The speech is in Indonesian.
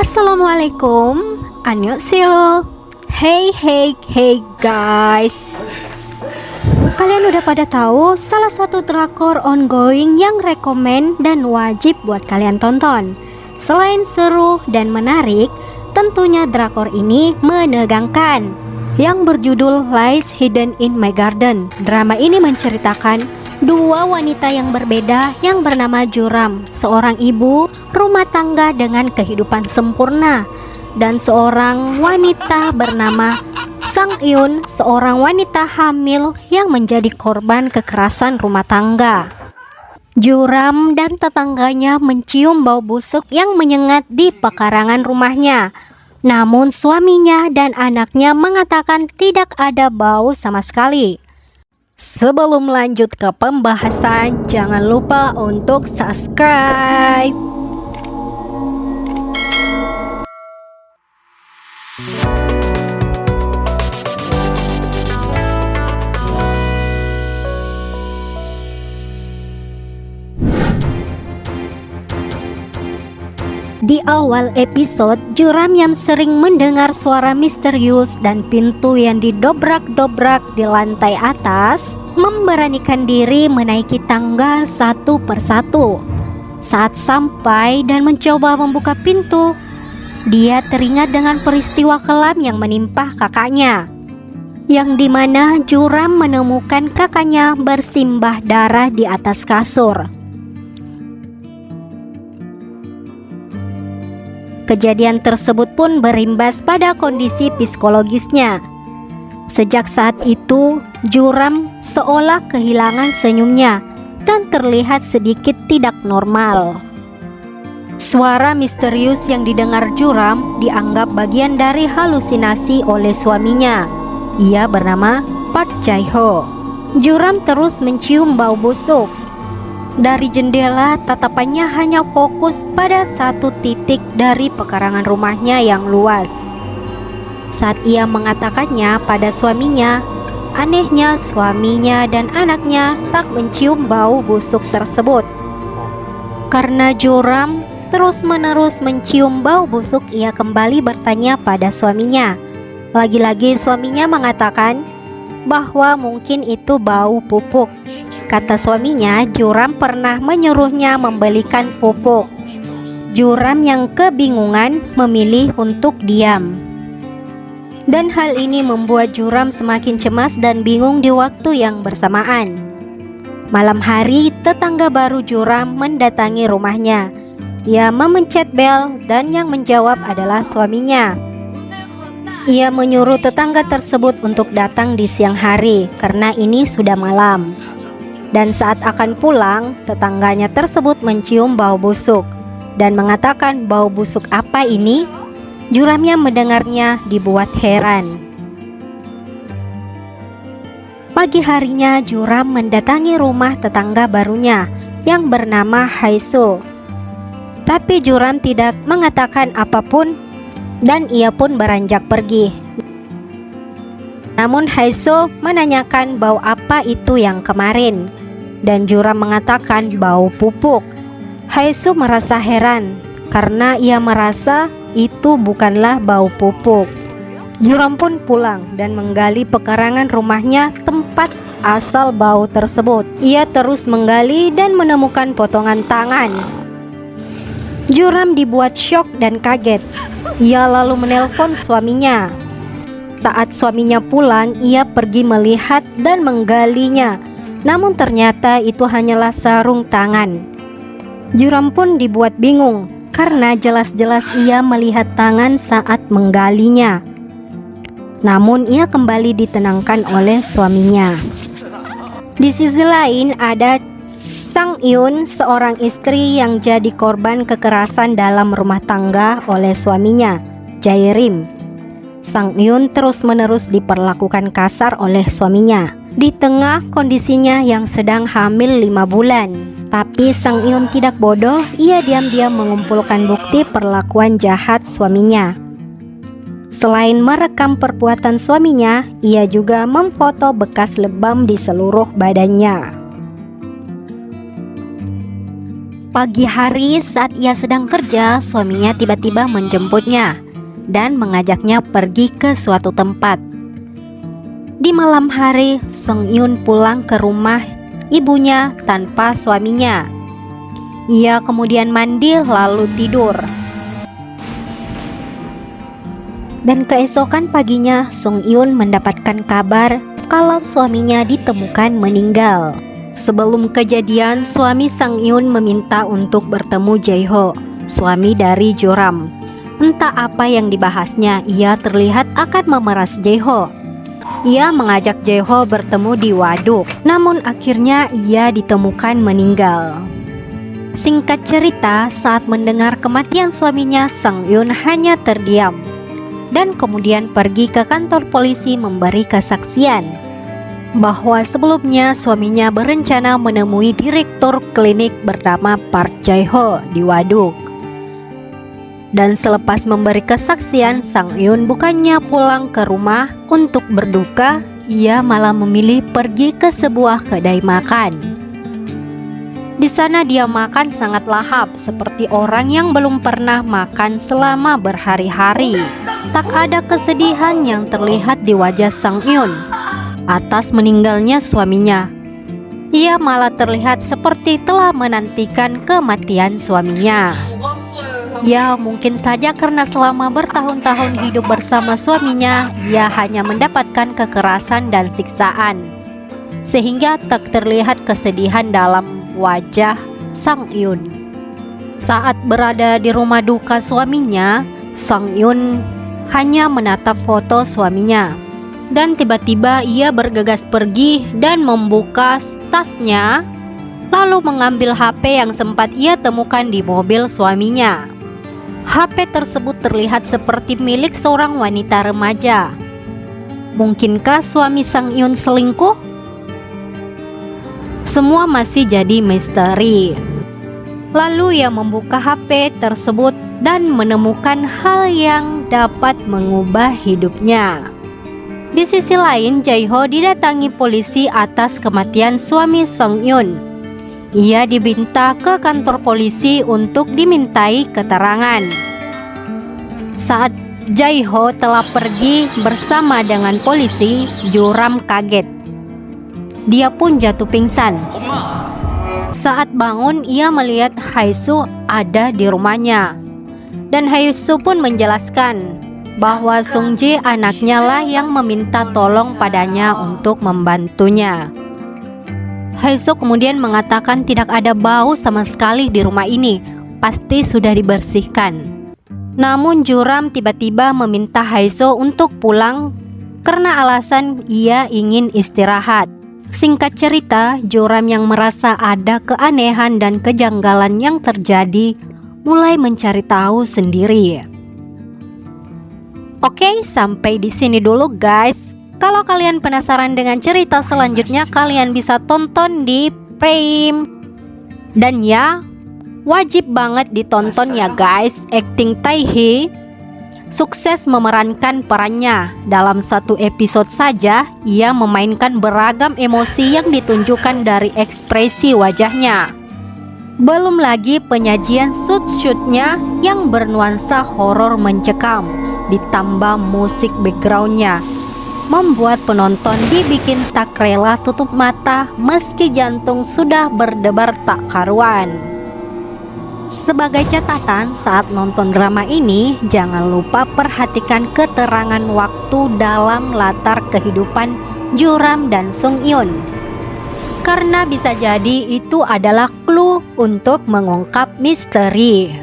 Assalamualaikum, annyeonghaseyo. Hey guys. Kalian udah pada tahu salah satu drakor ongoing yang rekomen dan wajib buat kalian tonton. Selain seru dan menarik, tentunya drakor ini menegangkan, yang berjudul Lies Hidden in My Garden. Drama ini menceritakan dua wanita yang berbeda yang bernama Juram, seorang ibu rumah tangga dengan kehidupan sempurna, dan seorang wanita bernama Sang Eun, seorang wanita hamil yang menjadi korban kekerasan rumah tangga. Juram dan tetangganya mencium bau busuk yang menyengat di pekarangan rumahnya. Namun suaminya dan anaknya mengatakan tidak ada bau sama sekali. Sebelum lanjut ke pembahasan, jangan lupa untuk subscribe. Di awal episode, Juram yang sering mendengar suara misterius dan pintu yang didobrak-dobrak di lantai atas, memberanikan diri menaiki tangga satu persatu. Saat sampai dan mencoba membuka pintu, dia teringat dengan peristiwa kelam yang menimpa kakaknya, yang dimana Juram menemukan kakaknya bersimbah darah di atas kasur. Kejadian tersebut pun berimbas pada kondisi psikologisnya. Sejak saat itu, Juram seolah kehilangan senyumnya dan terlihat sedikit tidak normal. Suara misterius yang didengar Juram dianggap bagian dari halusinasi oleh suaminya. Ia bernama Park Jae-ho. Juram terus mencium bau busuk. Dari jendela, tatapannya hanya fokus pada satu titik dari pekarangan rumahnya yang luas. Saat ia mengatakannya pada suaminya, anehnya suaminya dan anaknya tak mencium bau busuk tersebut. Karena Juram terus-menerus mencium bau busuk, ia kembali bertanya pada suaminya. Lagi-lagi suaminya mengatakan bahwa mungkin itu bau pupuk. Kata suaminya, Juram pernah menyuruhnya membelikan pupuk. Juram yang kebingungan memilih untuk diam. Dan hal ini membuat Juram semakin cemas dan bingung di waktu yang bersamaan. Malam hari, tetangga baru Juram mendatangi rumahnya. Ia memencet bel dan yang menjawab adalah suaminya. Ia menyuruh tetangga tersebut untuk datang di siang hari karena ini sudah malam. Dan saat akan pulang, tetangganya tersebut mencium bau busuk dan mengatakan, "Bau busuk apa ini?" Juram yang mendengarnya dibuat heran. Pagi harinya, Juram mendatangi rumah tetangga barunya yang bernama Haeso. Tapi Juram tidak mengatakan apapun dan ia pun beranjak pergi. Namun Haeso menanyakan bau apa itu yang kemarin, dan Juram mengatakan bau pupuk. Haeso merasa heran karena ia merasa itu bukanlah bau pupuk. Juram pun pulang dan menggali pekarangan rumahnya tempat asal bau tersebut. Ia terus menggali dan menemukan potongan tangan. Juram dibuat syok dan kaget. Ia lalu menelpon suaminya. Saat suaminya pulang, ia pergi melihat dan menggalinya. Namun ternyata itu hanyalah sarung tangan. Juram pun dibuat bingung karena jelas-jelas ia melihat tangan saat menggalinya. Namun ia kembali ditenangkan oleh suaminya. Di sisi lain ada Sang Eun, seorang istri yang jadi korban kekerasan dalam rumah tangga oleh suaminya, Jae-rim. Sang Eun terus-menerus diperlakukan kasar oleh suaminya di tengah kondisinya yang sedang hamil 5 bulan. Tapi Sang Eun tidak bodoh, ia diam-diam mengumpulkan bukti perlakuan jahat suaminya. Selain merekam perbuatan suaminya, ia juga memfoto bekas lebam di seluruh badannya. Pagi hari saat ia sedang kerja, suaminya tiba-tiba menjemputnya dan mengajaknya pergi ke suatu tempat. Di malam hari, Sung Yun pulang ke rumah ibunya tanpa suaminya. Ia kemudian mandi lalu tidur. Dan keesokan paginya, Sung Yun mendapatkan kabar kalau suaminya ditemukan meninggal. Sebelum kejadian, suami Sang Yun meminta untuk bertemu Jae-ho, suami dari Joram. Entah apa yang dibahasnya, ia terlihat akan memeras Jae-ho. Ia mengajak Jae-ho bertemu di waduk, namun akhirnya ia ditemukan meninggal. Singkat cerita, saat mendengar kematian suaminya, Sang Yun hanya terdiam dan kemudian pergi ke kantor polisi memberi kesaksian bahwa sebelumnya suaminya berencana menemui direktur klinik bernama Park Jae-ho di waduk. Dan selepas memberi kesaksian, Sang Yun bukannya pulang ke rumah untuk berduka, ia malah memilih pergi ke sebuah kedai makan. Di sana dia makan sangat lahap, seperti orang yang belum pernah makan selama berhari-hari. Tak ada kesedihan yang terlihat di wajah Sang Yun atas meninggalnya suaminya. Ia malah terlihat seperti telah menantikan kematian suaminya. Ya, mungkin saja karena selama bertahun-tahun hidup bersama suaminya, ia hanya mendapatkan kekerasan dan siksaan, sehingga tak terlihat kesedihan dalam wajah Sang Yun. Saat berada di rumah duka suaminya, Sang Yun hanya menatap foto suaminya. Dan tiba-tiba ia bergegas pergi dan membuka tasnya, lalu mengambil HP yang sempat ia temukan di mobil suaminya. HP tersebut terlihat seperti milik seorang wanita remaja. Mungkinkah suami Sang Yun selingkuh? Semua masih jadi misteri. Lalu ia membuka HP tersebut dan menemukan hal yang dapat mengubah hidupnya. Di sisi lain, Jae-ho didatangi polisi atas kematian suami Sung Yun. Ia diminta ke kantor polisi untuk dimintai keterangan. Saat Jae-ho telah pergi bersama dengan polisi, Joram kaget. Dia pun jatuh pingsan. Saat bangun, ia melihat Hae-soo ada di rumahnya. Dan Hae-soo pun menjelaskan bahwa Sung Jae anaknya lah yang meminta tolong padanya untuk membantunya. Hae-soo kemudian mengatakan tidak ada bau sama sekali di rumah ini, pasti sudah dibersihkan. Namun Joram tiba-tiba meminta Hae-soo untuk pulang karena alasan ia ingin istirahat. Singkat cerita, Joram yang merasa ada keanehan dan kejanggalan yang terjadi mulai mencari tahu sendiri. Oke, sampai di sini dulu guys. Kalau kalian penasaran dengan cerita selanjutnya, kalian bisa tonton di Prime. Dan ya, wajib banget ditonton ya guys. Acting Tae-hee sukses memerankan perannya. Dalam satu episode saja, ia memainkan beragam emosi yang ditunjukkan dari ekspresi wajahnya. Belum lagi penyajian shoot-shootnya yang bernuansa horor mencekam, ditambah musik backgroundnya, membuat penonton dibikin tak rela tutup mata meski jantung sudah berdebar tak karuan. Sebagai catatan, saat nonton drama ini, jangan lupa perhatikan keterangan waktu dalam latar kehidupan Joram dan Sung Yun, karena bisa jadi itu adalah clue untuk mengungkap misteri.